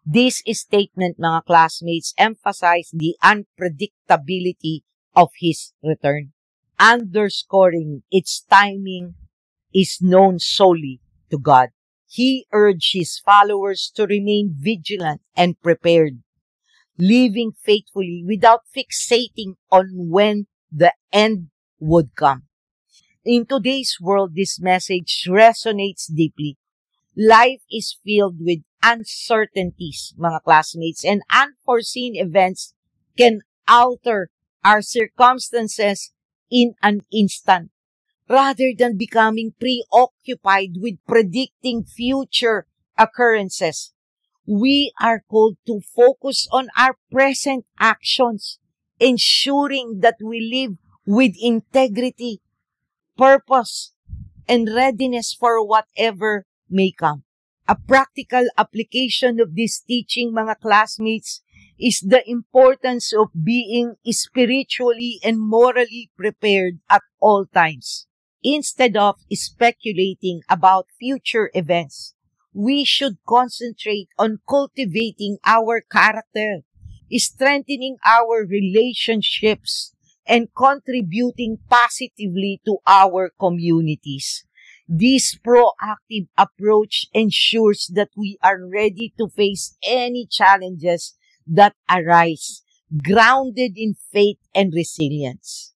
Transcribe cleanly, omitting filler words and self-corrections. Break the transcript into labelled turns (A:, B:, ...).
A: This statement, mga classmates, emphasized the unpredictability of his return, underscoring its timing is known solely to God. He urged his followers to remain vigilant and prepared, living faithfully without fixating on when the end would come. In today's world, this message resonates deeply. Life is filled with uncertainties, mga classmates, and unforeseen events can alter our circumstances in an instant. Rather than becoming preoccupied with predicting future occurrences, we are called to focus on our present actions, ensuring that we live with integrity, purpose, and readiness for whatever may come. A practical application of this teaching, mga classmates, is the importance of being spiritually and morally prepared at all times. Instead of speculating about future events, we should concentrate on cultivating our character, strengthening our relationships, and contributing positively to our communities. This proactive approach ensures that we are ready to face any challenges that arise, grounded in faith and resilience.